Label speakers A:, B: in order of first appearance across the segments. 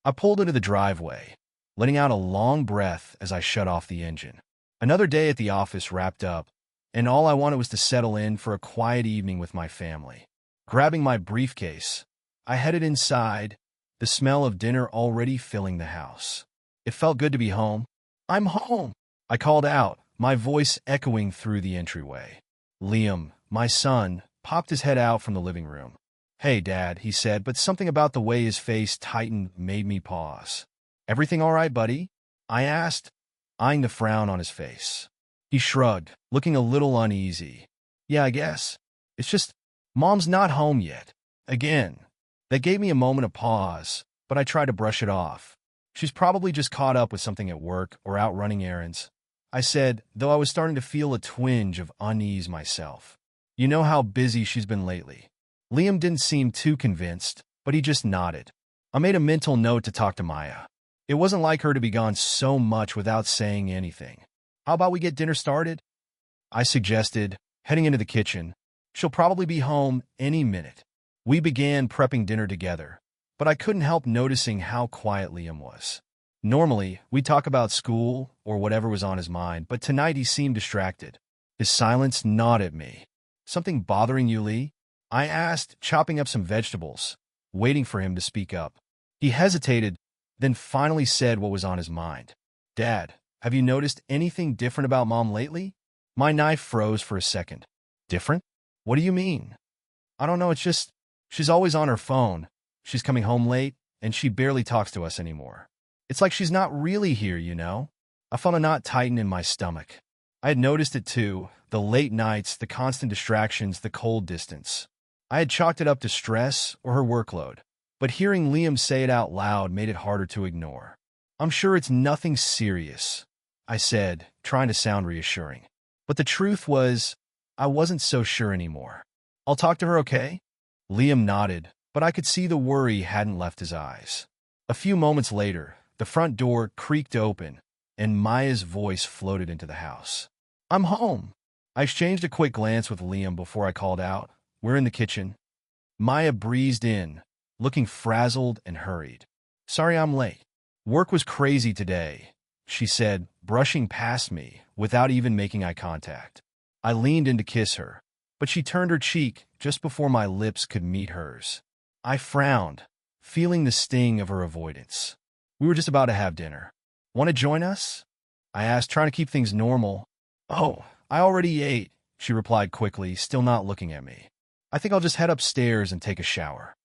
A: I pulled into the driveway, letting out a long breath as I shut off the engine. Another day at the office wrapped up, and all I wanted was to settle in for a quiet evening with my family. Grabbing my briefcase, I headed inside, the smell of dinner already filling the house. It felt good to be home. "I'm home," I called out, my voice echoing through the entryway. Liam, my son, popped his head out from the living room. "Hey, Dad," he said, but something about the way his face tightened made me pause. "Everything all right, buddy?" I asked, eyeing the frown on his face. He shrugged, looking a little uneasy. "Yeah, I guess. It's just, Mom's not home yet." Again. That gave me a moment of pause, but I tried to brush it off. "She's probably just caught up with something at work or out running errands," I said, though I was starting to feel a twinge of unease myself. "You know how busy she's been lately." Liam didn't seem too convinced, but he just nodded. I made a mental note to talk to Maya. It wasn't like her to be gone so much without saying anything. "How about we get dinner started?" I suggested, heading into the kitchen. "She'll probably be home any minute." We began prepping dinner together, but I couldn't help noticing how quiet Liam was. Normally, we'd talk about school or whatever was on his mind, but tonight he seemed distracted. His silence gnawed at me. "Something bothering you, Lee?" I asked, chopping up some vegetables, waiting for him to speak up. He hesitated, then finally said what was on his mind. "Dad, have you noticed anything different about Mom lately?" My knife froze for a second. "Different? What do you mean?" "I don't know, it's just, she's always on her phone. She's coming home late, and she barely talks to us anymore. It's like she's not really here, you know?" I felt a knot tighten in my stomach. I had noticed it too, the late nights, the constant distractions, the cold distance. I had chalked it up to stress or her workload, but hearing Liam say it out loud made it harder to ignore. "I'm sure it's nothing serious," I said, trying to sound reassuring. But the truth was, I wasn't so sure anymore. "I'll talk to her, okay?" Liam nodded, but I could see the worry hadn't left his eyes. A few moments later, the front door creaked open, and Maya's voice floated into the house. "I'm home." I exchanged a quick glance with Liam before I called out, "We're in the kitchen." Maya breezed in, looking frazzled and hurried. "Sorry I'm late. Work was crazy today," she said, brushing past me without even making eye contact. I leaned in to kiss her, but she turned her cheek just before my lips could meet hers. I frowned, feeling the sting of her avoidance. "We were just about to have dinner. Want to join us?" I asked, trying to keep things normal. "Oh, I already ate," she replied quickly, still not looking at me. "I think I'll just head upstairs and take a shower."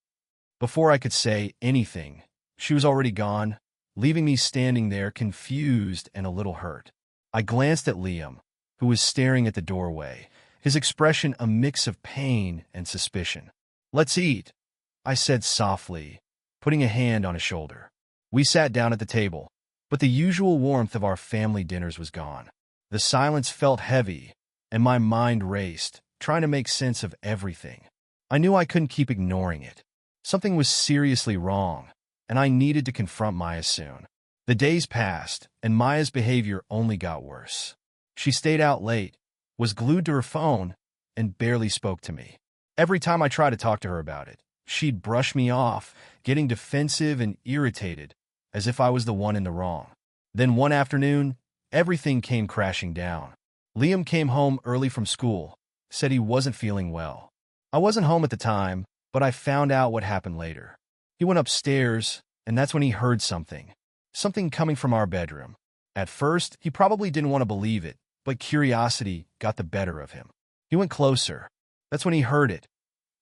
A: Before I could say anything, she was already gone, leaving me standing there confused and a little hurt. I glanced at Liam, who was staring at the doorway, his expression a mix of pain and suspicion. "Let's eat," I said softly, putting a hand on his shoulder. We sat down at the table, but the usual warmth of our family dinners was gone. The silence felt heavy, and my mind raced, trying to make sense of everything. I knew I couldn't keep ignoring it. Something was seriously wrong, and I needed to confront Maya soon. The days passed, and Maya's behavior only got worse. She stayed out late, was glued to her phone, and barely spoke to me. Every time I tried to talk to her about it, she'd brush me off, getting defensive and irritated, as if I was the one in the wrong. Then one afternoon, everything came crashing down. Liam came home early from school, said he wasn't feeling well. I wasn't home at the time, but I found out what happened later. He went upstairs, and that's when he heard something. Something coming from our bedroom. At first, he probably didn't want to believe it, but curiosity got the better of him. He went closer. That's when he heard it.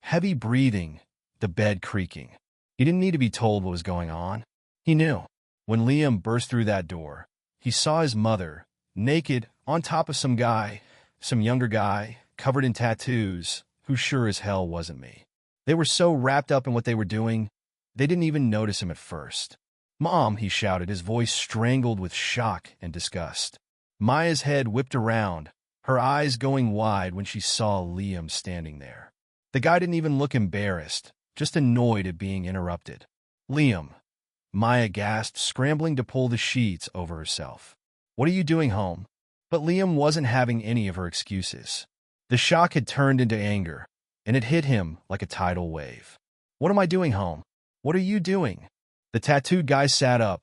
A: Heavy breathing, the bed creaking. He didn't need to be told what was going on. He knew. When Liam burst through that door, he saw his mother, naked, on top of some younger guy, covered in tattoos, who sure as hell wasn't me. They were so wrapped up in what they were doing, they didn't even notice him at first. "Mom," he shouted, his voice strangled with shock and disgust. Maya's head whipped around, her eyes going wide when she saw Liam standing there. The guy didn't even look embarrassed, just annoyed at being interrupted. "Liam," Maya gasped, scrambling to pull the sheets over herself. "What are you doing home?" But Liam wasn't having any of her excuses. The shock had turned into anger, and it hit him like a tidal wave. "What am I doing home? What are you doing?" The tattooed guy sat up,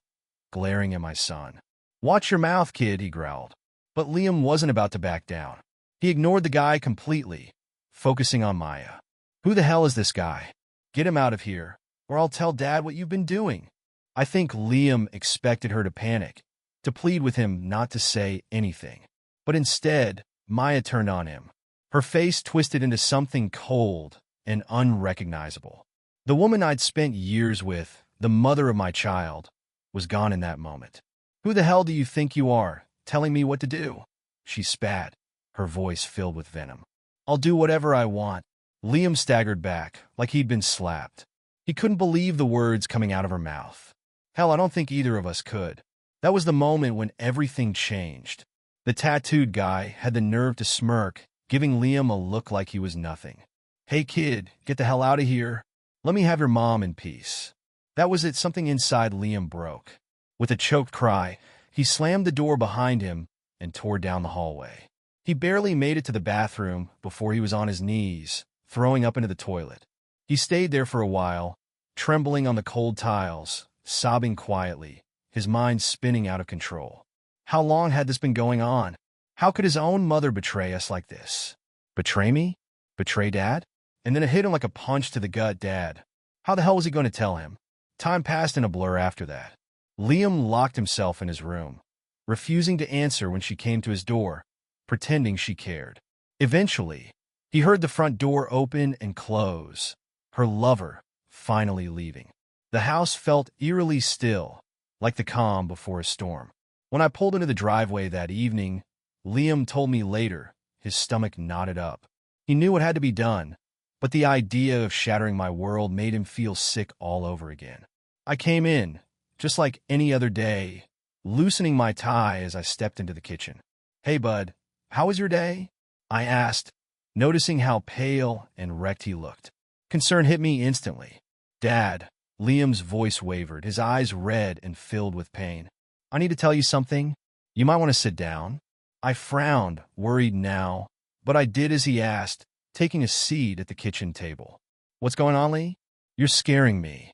A: glaring at my son. "Watch your mouth, kid," he growled. But Liam wasn't about to back down. He ignored the guy completely, focusing on Maya. "Who the hell is this guy? Get him out of here, or I'll tell Dad what you've been doing." I think Liam expected her to panic, to plead with him not to say anything. But instead, Maya turned on him. Her face twisted into something cold and unrecognizable. The woman I'd spent years with, the mother of my child, was gone in that moment. "Who the hell do you think you are, telling me what to do?" She spat, her voice filled with venom. "I'll do whatever I want." Liam staggered back, like he'd been slapped. He couldn't believe the words coming out of her mouth. Hell, I don't think either of us could. That was the moment when everything changed. The tattooed guy had the nerve to smirk, giving Liam a look like he was nothing. "Hey kid, get the hell out of here. Let me have your mom in peace." That was it. Something inside Liam broke. With a choked cry, he slammed the door behind him and tore down the hallway. He barely made it to the bathroom before he was on his knees, throwing up into the toilet. He stayed there for a while, trembling on the cold tiles, sobbing quietly, his mind spinning out of control. How long had this been going on? How could his own mother betray us like this? Betray me? Betray Dad? And then it hit him like a punch to the gut. Dad. How the hell was he going to tell him? Time passed in a blur after that. Liam locked himself in his room, refusing to answer when she came to his door, pretending she cared. Eventually, he heard the front door open and close, her lover finally leaving. The house felt eerily still, like the calm before a storm. When I pulled into the driveway that evening, Liam told me later, his stomach knotted up. He knew what had to be done, but the idea of shattering my world made him feel sick all over again. I came in, just like any other day, loosening my tie as I stepped into the kitchen. "Hey, bud, how was your day?" I asked, noticing how pale and wrecked he looked. Concern hit me instantly. "Dad," Liam's voice wavered, his eyes red and filled with pain. "I need to tell you something. You might want to sit down." I frowned, worried now, but I did as he asked, taking a seat at the kitchen table. "What's going on, Lee? You're scaring me."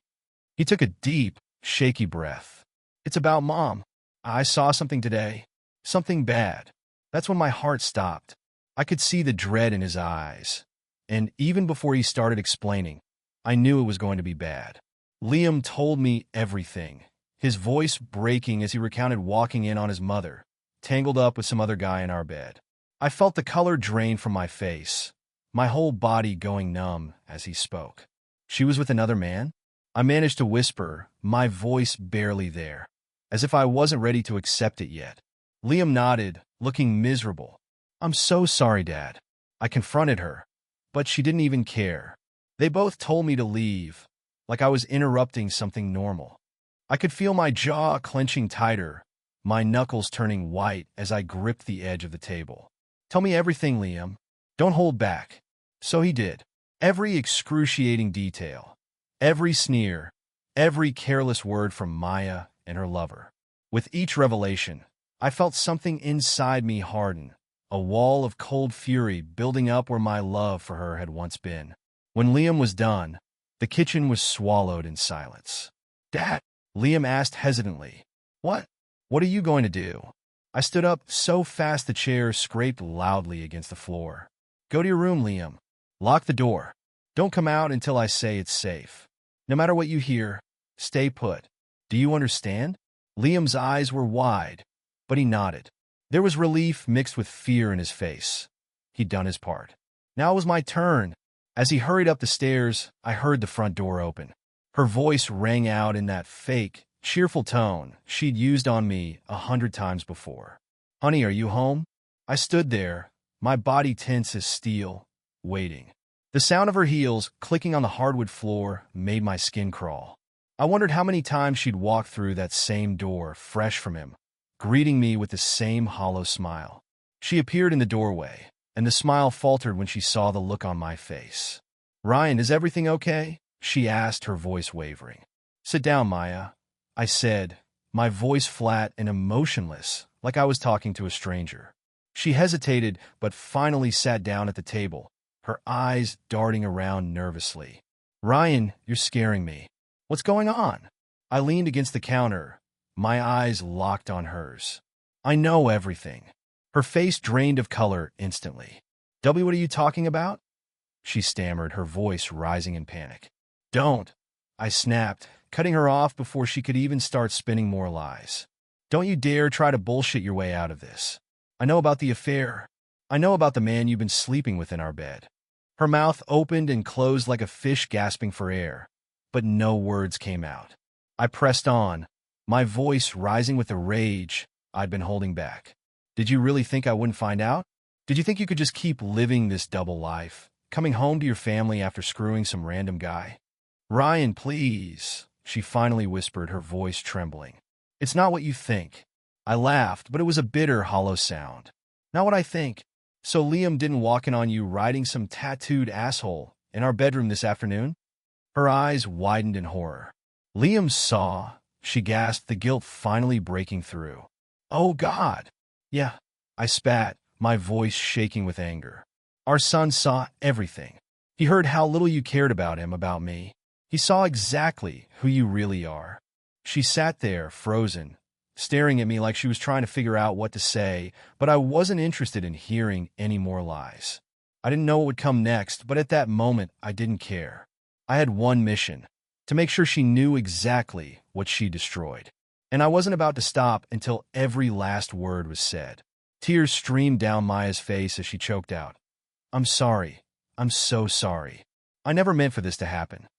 A: He took a deep, shaky breath. "It's about Mom. I saw something today. Something bad." That's when my heart stopped. I could see the dread in his eyes. And even before he started explaining, I knew it was going to be bad. Liam told me everything, his voice breaking as he recounted walking in on his mother, tangled up with some other guy in our bed. I felt the color drain from my face, my whole body going numb as he spoke. "She was with another man?" I managed to whisper, my voice barely there, as if I wasn't ready to accept it yet. Liam nodded, looking miserable. "I'm so sorry, Dad." I confronted her, but she didn't even care. They both told me to leave, like I was interrupting something normal. I could feel my jaw clenching tighter, my knuckles turning white as I gripped the edge of the table. "Tell me everything, Liam. Don't hold back." So he did. Every excruciating detail, every sneer, every careless word from Maya and her lover. With each revelation, I felt something inside me harden, a wall of cold fury building up where my love for her had once been. When Liam was done, the kitchen was swallowed in silence. "Dad," Liam asked hesitantly. "What? What are you going to do?" I stood up so fast the chair scraped loudly against the floor. "Go to your room, Liam. Lock the door. Don't come out until I say it's safe. No matter what you hear, stay put. Do you understand?" Liam's eyes were wide, but he nodded. There was relief mixed with fear in his face. He'd done his part. Now it was my turn. As he hurried up the stairs, I heard the front door open. Her voice rang out in that fake, cheerful tone she'd used on me 100 times before. "Honey, are you home?" I stood there, my body tense as steel, waiting. The sound of her heels clicking on the hardwood floor made my skin crawl. I wondered how many times she'd walked through that same door, fresh from him, greeting me with the same hollow smile. She appeared in the doorway, and the smile faltered when she saw the look on my face. "Ryan, is everything okay?" she asked, her voice wavering. "Sit down, Maya," I said, my voice flat and emotionless, like I was talking to a stranger. She hesitated, but finally sat down at the table, her eyes darting around nervously. "Ryan, you're scaring me. What's going on?" I leaned against the counter, my eyes locked on hers. I know everything. Her face drained of color instantly. "W, what are you talking about?" she stammered, her voice rising in panic. "Don't," I snapped, cutting her off before she could even start spinning more lies. "Don't you dare try to bullshit your way out of this. I know about the affair. I know about the man you've been sleeping with in our bed." Her mouth opened and closed like a fish gasping for air, but no words came out. I pressed on, my voice rising with the rage I'd been holding back. "Did you really think I wouldn't find out? Did you think you could just keep living this double life, coming home to your family after screwing some random guy?" "Ryan, please," she finally whispered, her voice trembling. "It's not what you think." I laughed, but it was a bitter, hollow sound. "Not what I think. So Liam didn't walk in on you riding some tattooed asshole in our bedroom this afternoon?" Her eyes widened in horror. "Liam saw," she gasped, the guilt finally breaking through. "Oh, God." "Yeah," I spat, my voice shaking with anger. "Our son saw everything. He heard how little you cared about him, about me. He saw exactly who you really are." She sat there, frozen, staring at me like she was trying to figure out what to say, but I wasn't interested in hearing any more lies. I didn't know what would come next, but at that moment, I didn't care. I had one mission: to make sure she knew exactly what she destroyed. And I wasn't about to stop until every last word was said. Tears streamed down Maya's face as she choked out, "I'm sorry. I'm so sorry. I never meant for this to happen."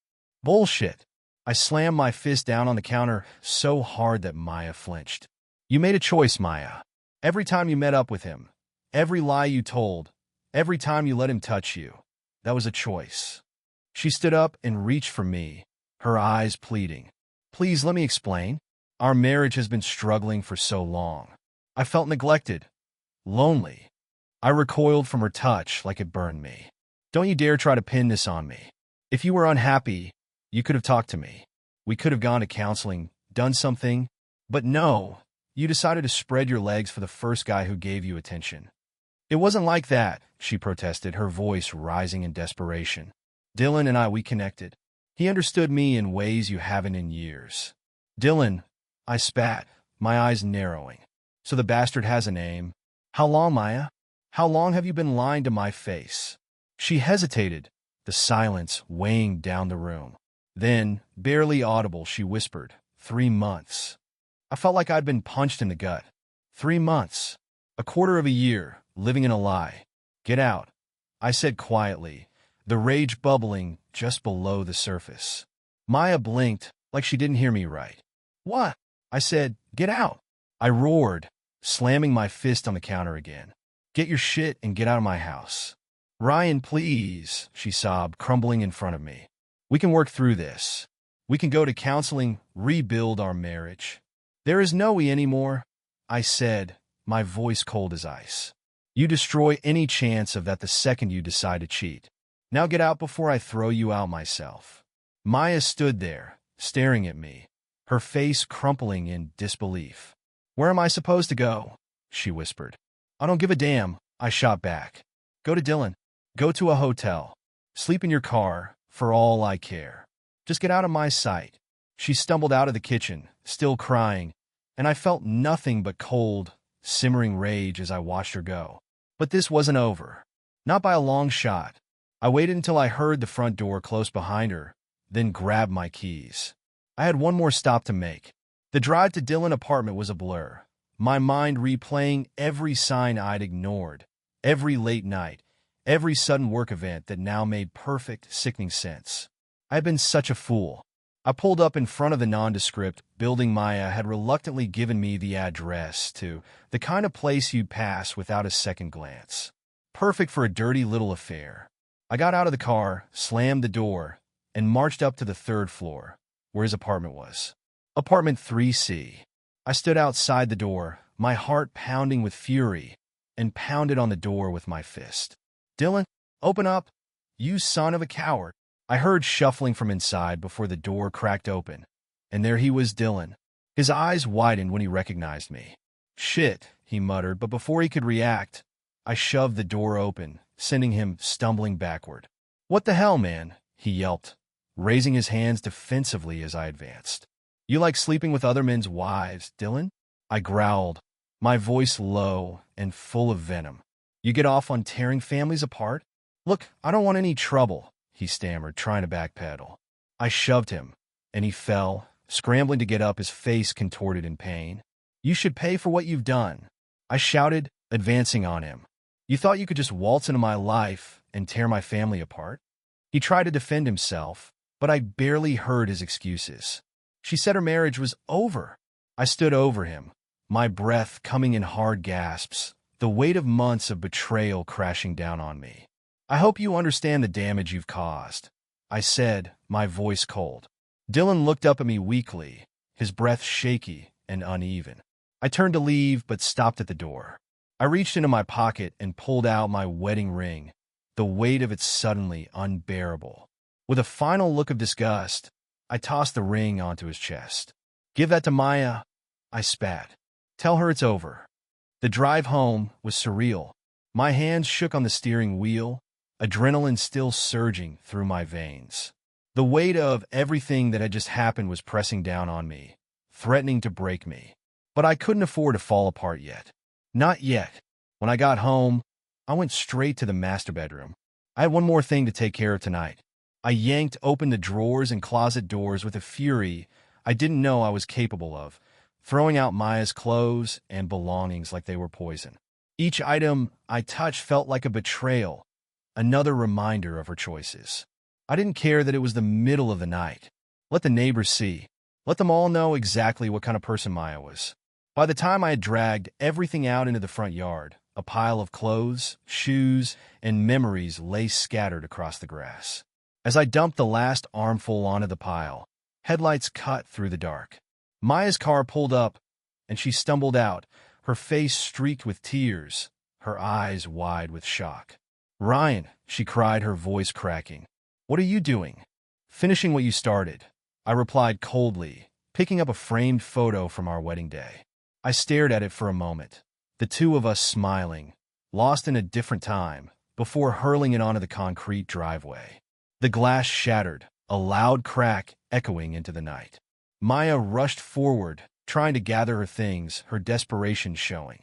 A: "Bullshit." I slammed my fist down on the counter so hard that Maya flinched. "You made a choice, Maya. Every time you met up with him, every lie you told, every time you let him touch you, that was a choice." She stood up and reached for me, her eyes pleading. "Please let me explain. Our marriage has been struggling for so long. I felt neglected, lonely." I recoiled from her touch like it burned me. "Don't you dare try to pin this on me. If you were unhappy, you could have talked to me. We could have gone to counseling, done something. But no, you decided to spread your legs for the first guy who gave you attention." "It wasn't like that," she protested, her voice rising in desperation. "Dylan and we connected. He understood me in ways you haven't in years." "Dylan," I spat, my eyes narrowing. "So the bastard has a name. How long, Maya? How long have you been lying to my face?" She hesitated, the silence weighing down the room. Then, barely audible, she whispered, 3 months. I felt like I'd been punched in the gut. 3 months. A quarter of a year, living in a lie. "Get out," I said quietly, the rage bubbling just below the surface. Maya blinked, like she didn't hear me right. "What?" I said. "Get out." I roared, slamming my fist on the counter again. "Get your shit and get out of my house." "Ryan, please," she sobbed, crumbling in front of me. "We can work through this. We can go to counseling, rebuild our marriage." "There is no we anymore," I said, my voice cold as ice. "You destroy any chance of that the second you decide to cheat. Now get out before I throw you out myself." Maya stood there, staring at me, her face crumpling in disbelief. "Where am I supposed to go?" she whispered. "I don't give a damn," I shot back. "Go to Dylan. Go to a hotel. Sleep in your car, for all I care. Just get out of my sight." She stumbled out of the kitchen, still crying, and I felt nothing but cold, simmering rage as I watched her go. But this wasn't over. Not by a long shot. I waited until I heard the front door close behind her, then grabbed my keys. I had one more stop to make. The drive to Dylan's apartment was a blur, my mind replaying every sign I'd ignored, every late night, every sudden work event that now made perfect, sickening sense. I had been such a fool. I pulled up in front of the nondescript building Maya had reluctantly given me the address to, the kind of place you'd pass without a second glance. Perfect for a dirty little affair. I got out of the car, slammed the door, and marched up to the 3rd floor, where his apartment was. Apartment 3C. I stood outside the door, my heart pounding with fury, and pounded on the door with my fist. "Dylan, open up, you son of a coward." I heard shuffling from inside before the door cracked open, and there he was, Dylan. His eyes widened when he recognized me. "Shit," he muttered, but before he could react, I shoved the door open, sending him stumbling backward. "What the hell, man?" he yelped, raising his hands defensively as I advanced. You like sleeping with other men's wives, Dylan? I growled, my voice low and full of venom. You get off on tearing families apart? Look, I don't want any trouble, he stammered, trying to backpedal. I shoved him, and he fell, scrambling to get up, his face contorted in pain. You should pay for what you've done, I shouted, advancing on him. You thought you could just waltz into my life and tear my family apart? He tried to defend himself, but I barely heard his excuses. She said her marriage was over. I stood over him, my breath coming in hard gasps, the weight of months of betrayal crashing down on me. I hope you understand the damage you've caused, I said, my voice cold. Dylan looked up at me weakly, his breath shaky and uneven. I turned to leave, but stopped at the door. I reached into my pocket and pulled out my wedding ring, the weight of it suddenly unbearable. With a final look of disgust, I tossed the ring onto his chest. Give that to Maya, I spat. Tell her it's over. The drive home was surreal. My hands shook on the steering wheel, adrenaline still surging through my veins. The weight of everything that had just happened was pressing down on me, threatening to break me. But I couldn't afford to fall apart yet. Not yet. When I got home, I went straight to the master bedroom. I had one more thing to take care of tonight. I yanked open the drawers and closet doors with a fury I didn't know I was capable of, throwing out Maya's clothes and belongings like they were poison. Each item I touched felt like a betrayal, another reminder of her choices. I didn't care that it was the middle of the night. Let the neighbors see. Let them all know exactly what kind of person Maya was. By the time I had dragged everything out into the front yard, a pile of clothes, shoes, and memories lay scattered across the grass. As I dumped the last armful onto the pile, headlights cut through the dark. Maya's car pulled up, and she stumbled out, her face streaked with tears, her eyes wide with shock. Ryan, she cried, her voice cracking. What are you doing? Finishing what you started, I replied coldly, picking up a framed photo from our wedding day. I stared at it for a moment, the two of us smiling, lost in a different time, before hurling it onto the concrete driveway. The glass shattered, a loud crack echoing into the night. Maya rushed forward, trying to gather her things, her desperation showing.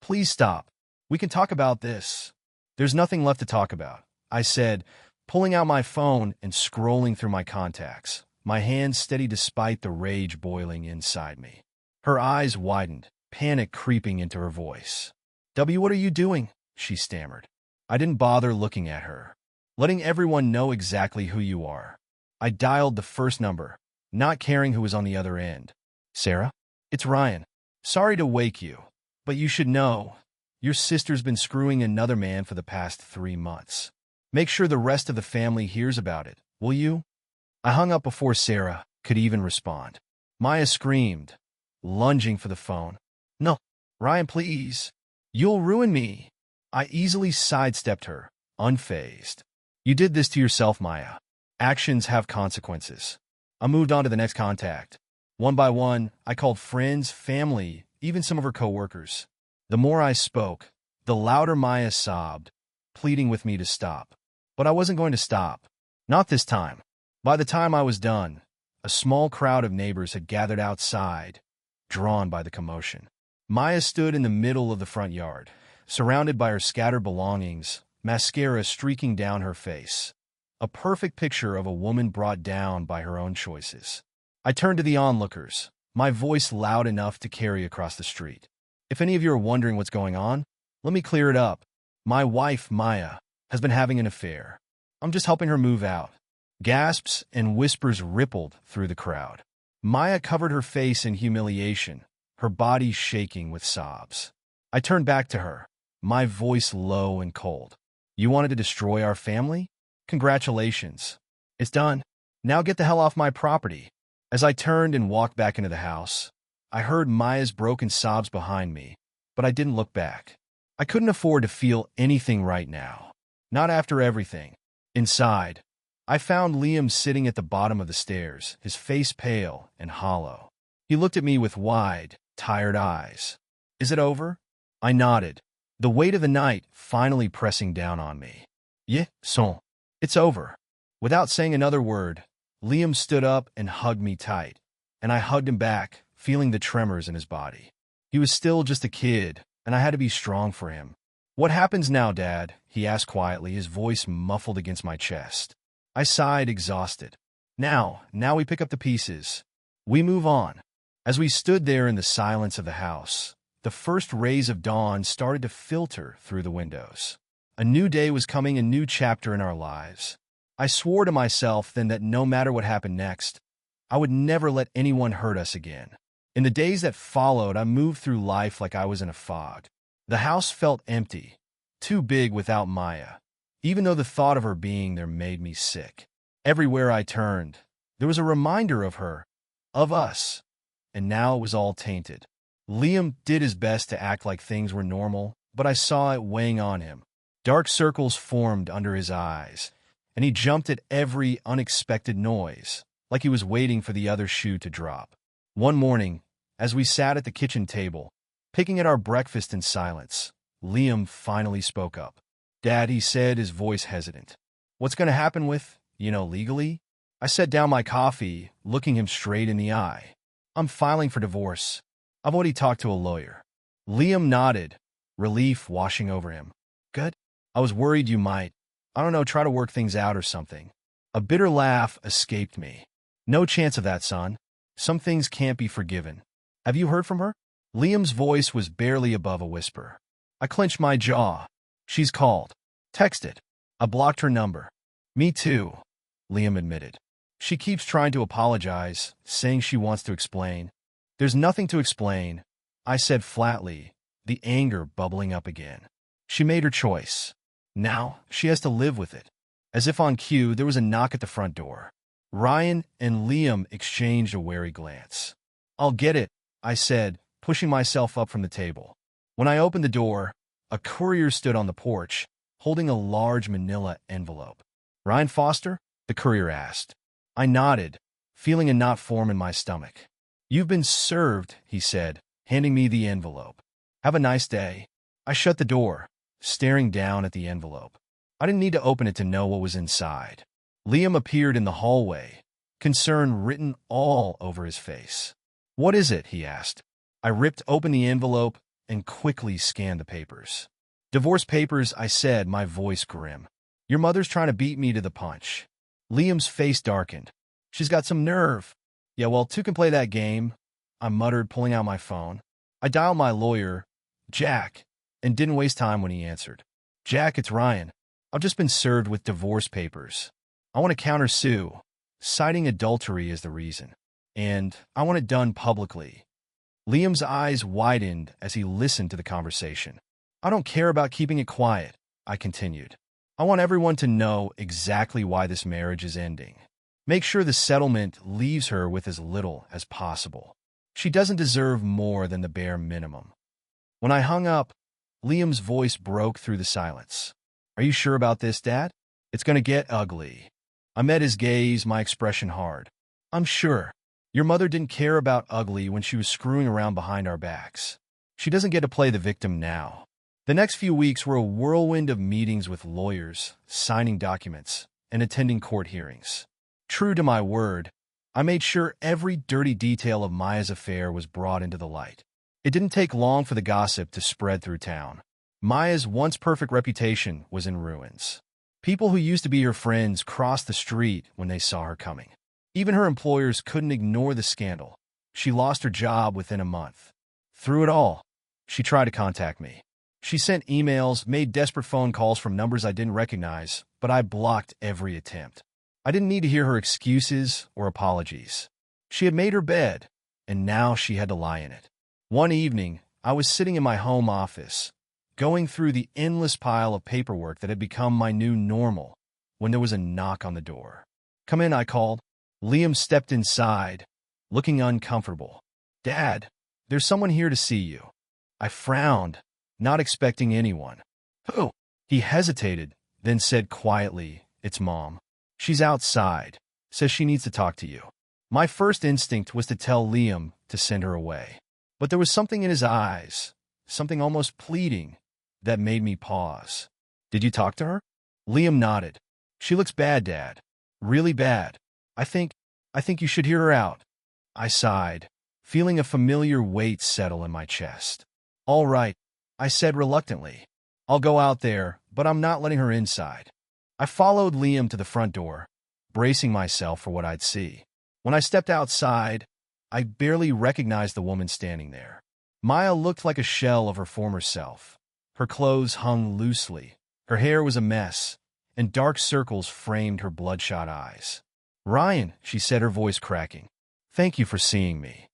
A: Please stop. We can talk about this. There's nothing left to talk about, I said, pulling out my phone and scrolling through my contacts, my hands steady despite the rage boiling inside me. Her eyes widened, panic creeping into her voice. What are you doing? She stammered. I didn't bother looking at her. Letting everyone know exactly who you are. I dialed the first number, not caring who was on the other end. Sarah? It's Ryan. Sorry to wake you, but you should know, your sister's been screwing another man for the past 3 months. Make sure the rest of the family hears about it, will you? I hung up before Sarah could even respond. Maya screamed, lunging for the phone. No, Ryan, please. You'll ruin me. I easily sidestepped her, unfazed. You did this to yourself, Maya. Actions have consequences. I moved on to the next contact. One by one, I called friends, family, even some of her coworkers. The more I spoke, the louder Maya sobbed, pleading with me to stop. But I wasn't going to stop. Not this time. By the time I was done, a small crowd of neighbors had gathered outside, drawn by the commotion. Maya stood in the middle of the front yard, surrounded by her scattered belongings, mascara streaking down her face. A perfect picture of a woman brought down by her own choices. I turned to the onlookers, my voice loud enough to carry across the street. If any of you are wondering what's going on, let me clear it up. My wife, Maya, has been having an affair. I'm just helping her move out. Gasps and whispers rippled through the crowd. Maya covered her face in humiliation, her body shaking with sobs. I turned back to her, my voice low and cold. You wanted to destroy our family? Congratulations. It's done. Now get the hell off my property. As I turned and walked back into the house, I heard Maya's broken sobs behind me, but I didn't look back. I couldn't afford to feel anything right now. Not after everything. Inside, I found Liam sitting at the bottom of the stairs, his face pale and hollow. He looked at me with wide, tired eyes. Is it over? I nodded, the weight of the night finally pressing down on me. Yeah, son. It's over. Without saying another word, Liam stood up and hugged me tight, and I hugged him back, feeling the tremors in his body. He was still just a kid, and I had to be strong for him. "What happens now, Dad?" he asked quietly, his voice muffled against my chest. I sighed, exhausted. Now we pick up the pieces. We move on." As we stood there in the silence of the house, the first rays of dawn started to filter through the windows. A new day was coming, a new chapter in our lives. I swore to myself then that no matter what happened next, I would never let anyone hurt us again. In the days that followed, I moved through life like I was in a fog. The house felt empty, too big without Maya. Even though the thought of her being there made me sick. Everywhere I turned, there was a reminder of her, of us. And now it was all tainted. Liam did his best to act like things were normal, but I saw it weighing on him. Dark circles formed under his eyes, and he jumped at every unexpected noise, like he was waiting for the other shoe to drop. One morning, as we sat at the kitchen table, picking at our breakfast in silence, Liam finally spoke up. "Dad," he said, his voice hesitant. "What's going to happen with, legally?" I set down my coffee, looking him straight in the eye. "I'm filing for divorce. I've already talked to a lawyer." Liam nodded, relief washing over him. "Good. I was worried you might, try to work things out or something." A bitter laugh escaped me. "No chance of that, son. Some things can't be forgiven. Have you heard from her?" Liam's voice was barely above a whisper. I clenched my jaw. "She's called. Texted. I blocked her number." "Me too," Liam admitted. "She keeps trying to apologize, saying she wants to explain." "There's nothing to explain," I said flatly, the anger bubbling up again. "She made her choice. Now she has to live with it." As if on cue, there was a knock at the front door. Ryan and Liam exchanged a wary glance. "I'll get it," I said, pushing myself up from the table. When I opened the door, a courier stood on the porch, holding a large manila envelope. "Ryan Foster?" the courier asked. I nodded, feeling a knot form in my stomach. "You've been served," he said, handing me the envelope. "Have a nice day." I shut the door, staring down at the envelope. I didn't need to open it to know what was inside. Liam appeared in the hallway, concern written all over his face. "What is it?" he asked. I ripped open the envelope and quickly scanned the papers. "Divorce papers," I said, my voice grim. "Your mother's trying to beat me to the punch." Liam's face darkened. "She's got some nerve." "Yeah, well, two can play that game," I muttered, pulling out my phone. I dialed my lawyer, Jack, and didn't waste time when he answered. "Jack, it's Ryan. I've just been served with divorce papers. I want to countersue, citing adultery as the reason. And I want it done publicly." Liam's eyes widened as he listened to the conversation. "I don't care about keeping it quiet," I continued. "I want everyone to know exactly why this marriage is ending. Make sure the settlement leaves her with as little as possible. She doesn't deserve more than the bare minimum." When I hung up, Liam's voice broke through the silence. "Are you sure about this, Dad? It's going to get ugly." I met his gaze, my expression hard. "I'm sure. Your mother didn't care about ugly when she was screwing around behind our backs. She doesn't get to play the victim now." The next few weeks were a whirlwind of meetings with lawyers, signing documents, and attending court hearings. True to my word, I made sure every dirty detail of Maya's affair was brought into the light. It didn't take long for the gossip to spread through town. Maya's once perfect reputation was in ruins. People who used to be her friends crossed the street when they saw her coming. Even her employers couldn't ignore the scandal. She lost her job within a month. Through it all, she tried to contact me. She sent emails, made desperate phone calls from numbers I didn't recognize, but I blocked every attempt. I didn't need to hear her excuses or apologies. She had made her bed, and now she had to lie in it. One evening, I was sitting in my home office, going through the endless pile of paperwork that had become my new normal, when there was a knock on the door. "Come in," I called. Liam stepped inside, looking uncomfortable. "Dad, there's someone here to see you." I frowned, not expecting anyone. "Who?" He hesitated, then said quietly, "It's Mom. She's outside. Says she needs to talk to you." My first instinct was to tell Liam to send her away. But there was something in his eyes, something almost pleading, that made me pause. "Did you talk to her?" Liam nodded. "She looks bad, Dad. Really bad. I think you should hear her out." I sighed, feeling a familiar weight settle in my chest. All right, I said reluctantly. I'll go out there, but I'm not letting her inside. I followed Liam to the front door, bracing myself for what I'd see. When I stepped outside, I barely recognized the woman standing there. Maya looked like a shell of her former self. Her clothes hung loosely, her hair was a mess, and dark circles framed her bloodshot eyes. "Ryan," she said, her voice cracking. "Thank you for seeing me."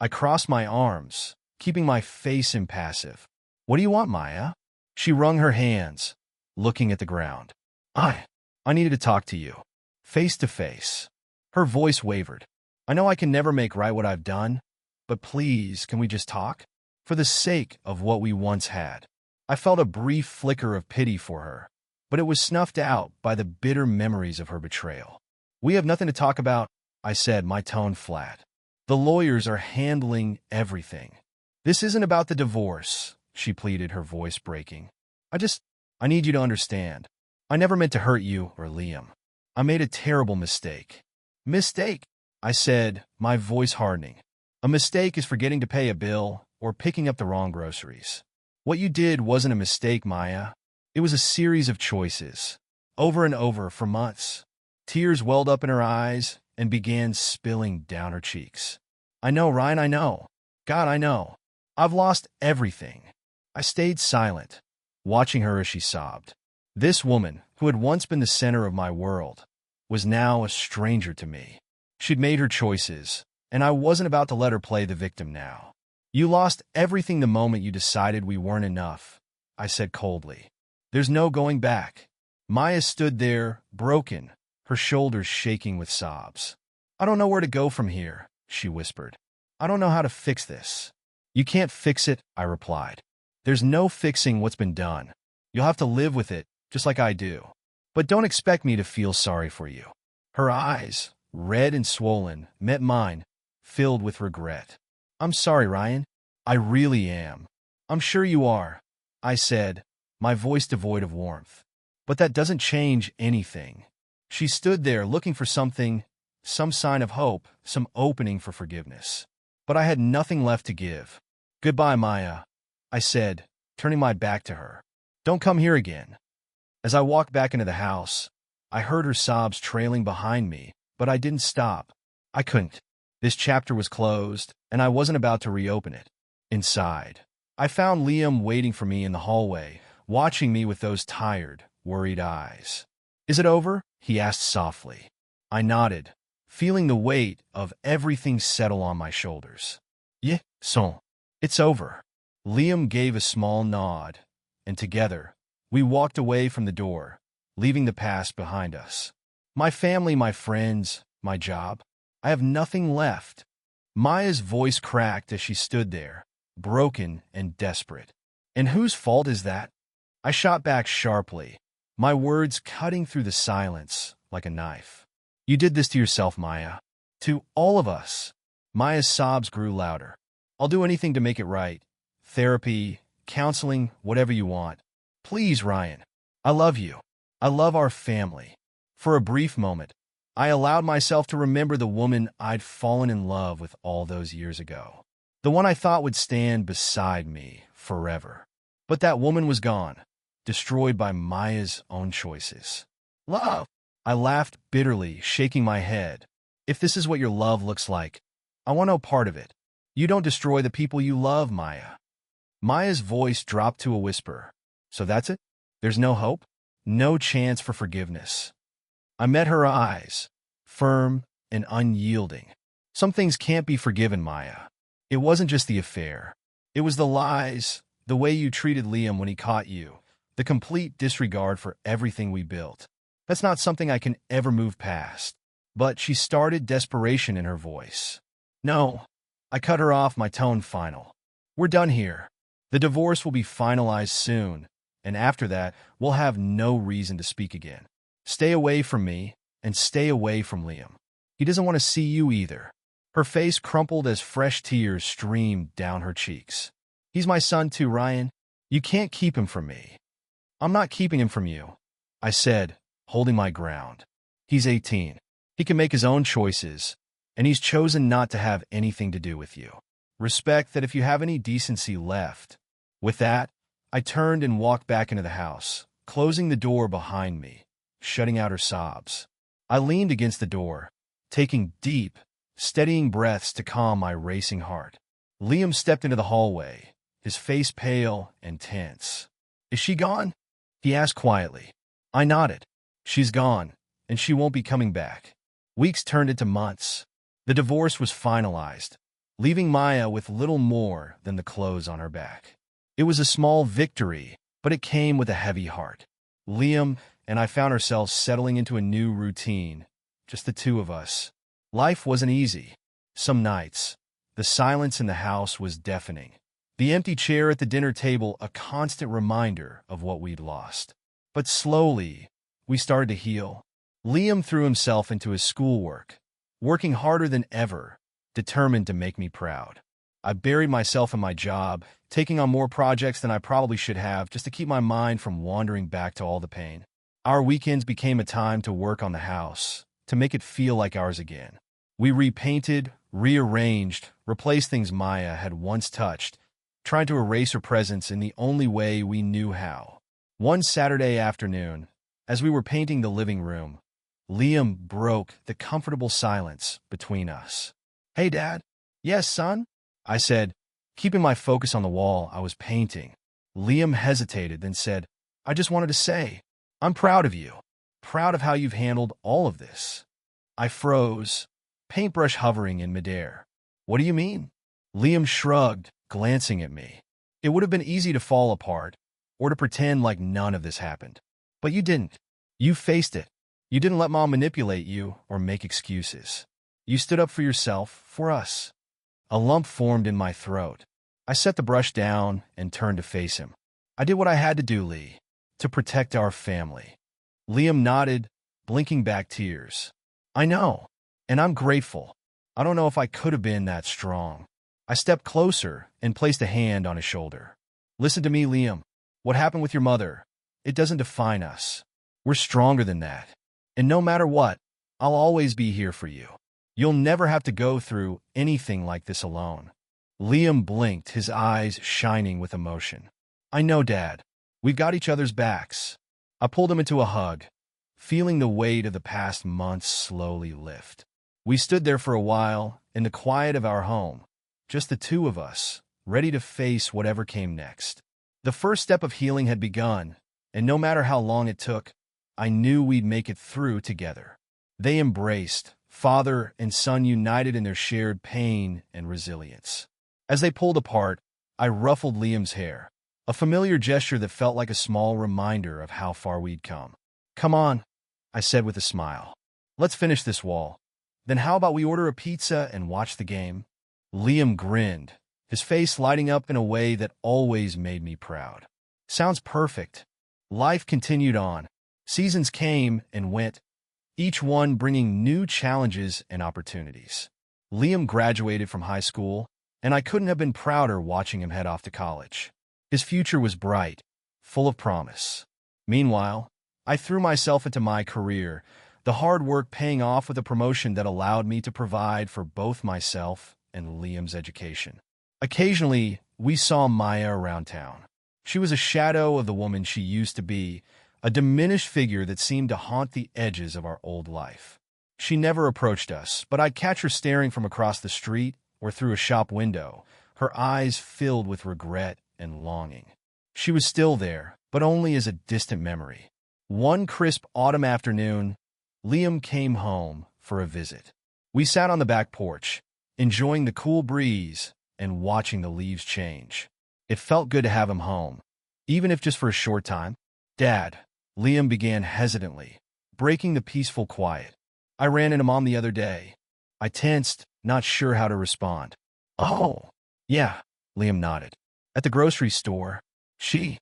A: I crossed my arms, keeping my face impassive. "What do you want, Maya?" She wrung her hands, looking at the ground. I needed to talk to you. Face to face." Her voice wavered. "I know I can never make right what I've done, but please, can we just talk? For the sake of what we once had." I felt a brief flicker of pity for her, but it was snuffed out by the bitter memories of her betrayal. "We have nothing to talk about," I said, my tone flat. "The lawyers are handling everything." "This isn't about the divorce," she pleaded, her voice breaking. I need you to understand. I never meant to hurt you or Liam. I made a terrible mistake." "Mistake?" I said, my voice hardening. "A mistake is forgetting to pay a bill or picking up the wrong groceries. What you did wasn't a mistake, Maya. It was a series of choices, over and over for months." Tears welled up in her eyes and began spilling down her cheeks. "I know, Ryan, I know. God, I know. I've lost everything." I stayed silent, watching her as she sobbed. This woman, who had once been the center of my world, was now a stranger to me. She'd made her choices, and I wasn't about to let her play the victim now. "You lost everything the moment you decided we weren't enough," I said coldly. "There's no going back." Maya stood there, broken, her shoulders shaking with sobs. "I don't know where to go from here," she whispered. "I don't know how to fix this." "You can't fix it," I replied. "There's no fixing what's been done. You'll have to live with it, just like I do. But don't expect me to feel sorry for you." Her eyes, red and swollen, met mine, filled with regret. "I'm sorry, Ryan. I really am." "I'm sure you are," I said, my voice devoid of warmth. "But that doesn't change anything." She stood there looking for something, some sign of hope, some opening for forgiveness. But I had nothing left to give. "Goodbye, Maya," I said, turning my back to her. "Don't come here again." As I walked back into the house, I heard her sobs trailing behind me, but I didn't stop. I couldn't. This chapter was closed, and I wasn't about to reopen it. Inside, I found Liam waiting for me in the hallway, watching me with those tired, worried eyes. "Is it over?" he asked softly. I nodded, feeling the weight of everything settle on my shoulders. "Yeah, son, it's over." Liam gave a small nod, and together, we walked away from the door, leaving the past behind us. My family, my friends, my job. I have nothing left. Maya's voice cracked as she stood there, broken and desperate. "And whose fault is that?" I shot back sharply, my words cutting through the silence like a knife. "You did this to yourself, Maya. To all of us." Maya's sobs grew louder. "I'll do anything to make it right. Therapy, counseling, whatever you want. Please, Ryan. I love you. I love our family." For a brief moment, I allowed myself to remember the woman I'd fallen in love with all those years ago. The one I thought would stand beside me forever. But that woman was gone, destroyed by Maya's own choices. "Love!" I laughed bitterly, shaking my head. "If this is what your love looks like, I want no part of it. You don't destroy the people you love, Maya." Maya's voice dropped to a whisper. "So that's it? There's no hope? No chance for forgiveness?" I met her eyes, firm and unyielding. "Some things can't be forgiven, Maya. It wasn't just the affair. It was the lies, the way you treated Liam when he caught you, the complete disregard for everything we built. That's not something I can ever move past." But she started, desperation in her voice. "No." I cut her off, my tone final. "We're done here. The divorce will be finalized soon, and after that, we'll have no reason to speak again. Stay away from me, and stay away from Liam. He doesn't want to see you either." Her face crumpled as fresh tears streamed down her cheeks. "He's my son too, Ryan. You can't keep him from me." "I'm not keeping him from you," I said, holding my ground. "He's 18. He can make his own choices, and he's chosen not to have anything to do with you. Respect that if you have any decency left. With that, I turned and walked back into the house, closing the door behind me, shutting out her sobs. I leaned against the door, taking deep, steadying breaths to calm my racing heart. Liam stepped into the hallway, his face pale and tense. "Is she gone?" he asked quietly. I nodded. "She's gone, and she won't be coming back." Weeks turned into months. The divorce was finalized, leaving Maya with little more than the clothes on her back. It was a small victory, but it came with a heavy heart. Liam and I found ourselves settling into a new routine, just the two of us. Life wasn't easy. Some nights, the silence in the house was deafening. The empty chair at the dinner table a constant reminder of what we'd lost. But slowly, we started to heal. Liam threw himself into his schoolwork, working harder than ever, determined to make me proud. I buried myself in my job, taking on more projects than I probably should have just to keep my mind from wandering back to all the pain. Our weekends became a time to work on the house, to make it feel like ours again. We repainted, rearranged, replaced things Maya had once touched, trying to erase her presence in the only way we knew how. One Saturday afternoon, as we were painting the living room, Liam broke the comfortable silence between us. "Hey, Dad." "Yes, son?" I said, keeping my focus on the wall I was painting. Liam hesitated, then said, "I just wanted to say, I'm proud of you. Proud of how you've handled all of this." I froze, paintbrush hovering in midair. "What do you mean?" Liam shrugged, glancing at me. "It would have been easy to fall apart, or to pretend like none of this happened. But you didn't. You faced it. You didn't let Mom manipulate you or make excuses. You stood up for yourself, for us." A lump formed in my throat. I set the brush down and turned to face him. "I did what I had to do, Lee, to protect our family." Liam nodded, blinking back tears. "I know, and I'm grateful. I don't know if I could have been that strong." I stepped closer and placed a hand on his shoulder. "Listen to me, Liam. What happened with your mother, it doesn't define us. We're stronger than that. And no matter what, I'll always be here for you. You'll never have to go through anything like this alone." Liam blinked, his eyes shining with emotion. "I know, Dad. We've got each other's backs." I pulled him into a hug, feeling the weight of the past months slowly lift. We stood there for a while, in the quiet of our home, just the two of us, ready to face whatever came next. The first step of healing had begun, and no matter how long it took, I knew we'd make it through together. They embraced, father and son united in their shared pain and resilience. As they pulled apart, I ruffled Liam's hair, a familiar gesture that felt like a small reminder of how far we'd come. "Come on," I said with a smile. "Let's finish this wall. Then how about we order a pizza and watch the game?" Liam grinned, his face lighting up in a way that always made me proud. "Sounds perfect." Life continued on. Seasons came and went, each one bringing new challenges and opportunities. Liam graduated from high school, and I couldn't have been prouder watching him head off to college. His future was bright, full of promise. Meanwhile, I threw myself into my career, the hard work paying off with a promotion that allowed me to provide for both myself and Liam's education. Occasionally, we saw Maya around town. She was a shadow of the woman she used to be, a diminished figure that seemed to haunt the edges of our old life. She never approached us, but I'd catch her staring from across the street or through a shop window, her eyes filled with regret and longing. She was still there, but only as a distant memory. One crisp autumn afternoon, Liam came home for a visit. We sat on the back porch, enjoying the cool breeze and watching the leaves change. It felt good to have him home, even if just for a short time. "Dad," Liam began hesitantly, breaking the peaceful quiet. "I ran into Mom the other day." I tensed, not sure how to respond. "Oh, yeah," Liam nodded. "At the grocery store. She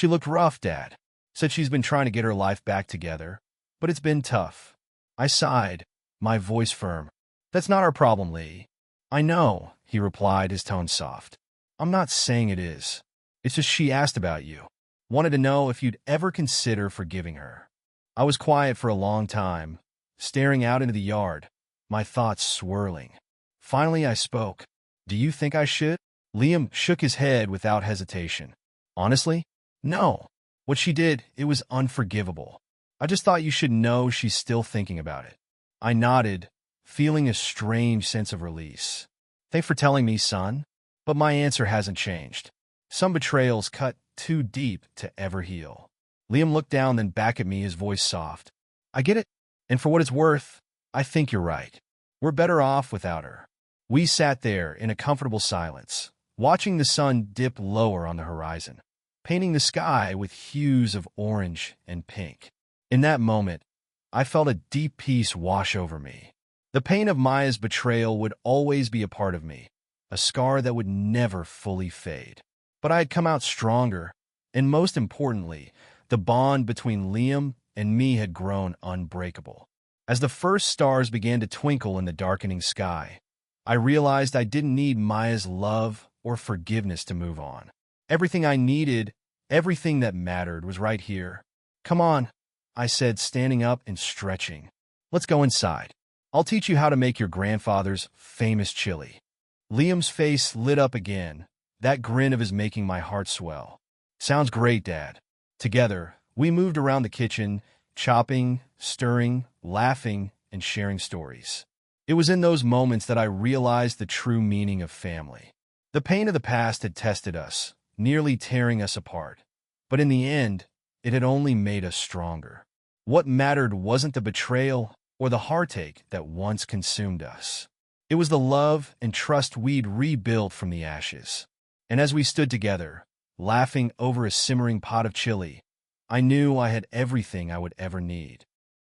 A: looked rough, Dad. Said she's been trying to get her life back together, but it's been tough." I sighed, my voice firm. "That's not our problem, Lee." "I know," he replied, his tone soft. "I'm not saying it is. It's just she asked about you. Wanted to know if you'd ever consider forgiving her." I was quiet for a long time, staring out into the yard, my thoughts swirling. Finally, I spoke. Do you think I should? Liam shook his head without hesitation. Honestly? No. What she did, it was unforgivable. I just thought you should know she's still thinking about it. I nodded, feeling a strange sense of release. Thanks for telling me, son. But my answer hasn't changed. Some betrayals cut too deep to ever heal. Liam looked down, then back at me, his voice soft. I get it. And for what it's worth, I think you're right. We're better off without her. We sat there in a comfortable silence, watching the sun dip lower on the horizon, painting the sky with hues of orange and pink. In that moment, I felt a deep peace wash over me. The pain of Maya's betrayal would always be a part of me, a scar that would never fully fade. But I had come out stronger, and most importantly, the bond between Liam and me had grown unbreakable. As the first stars began to twinkle in the darkening sky, I realized I didn't need Maya's love or forgiveness to move on. Everything I needed, everything that mattered, was right here. Come on, I said, standing up and stretching. Let's go inside. I'll teach you how to make your grandfather's famous chili. Liam's face lit up again, that grin of his making my heart swell. Sounds great, Dad. Together, we moved around the kitchen, chopping, stirring, laughing, and sharing stories. It was in those moments that I realized the true meaning of family. The pain of the past had tested us, nearly tearing us apart. But in the end, it had only made us stronger. What mattered wasn't the betrayal or the heartache that once consumed us. It was the love and trust we'd rebuilt from the ashes. And as we stood together, laughing over a simmering pot of chili, I knew I had everything I would ever need.